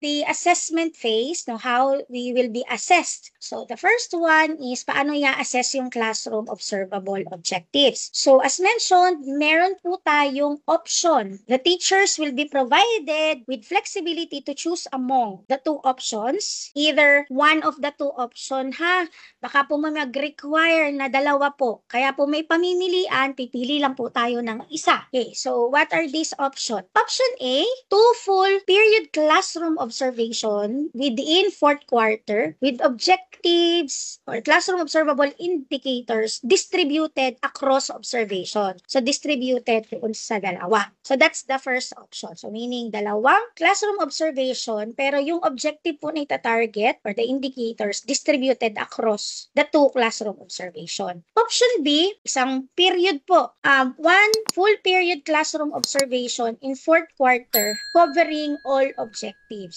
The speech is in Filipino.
the assessment phase, no, how we will be assessed. So the first one is paano i-assess yung classroom observable objectives. So as mentioned, meron po tayong option. The teachers will be provided with flexibility to choose among the two options, either one of the two option ha. Baka po mag-require na dalawa po. Kaya po may pamimilian, pipili lang po tayo ng isa. Okay, so what are these options? Option A, 2 full period classroom observation within fourth quarter with objectives or classroom observable indicators distributed across observation. So, distributed sa dalawa. So, that's the first option. So, meaning dalawang classroom observation pero yung objective po na ita-target or the indicators distributed across the two classroom observation. Option B, isang period po. One full period classroom observation in fourth quarter covering all objectives.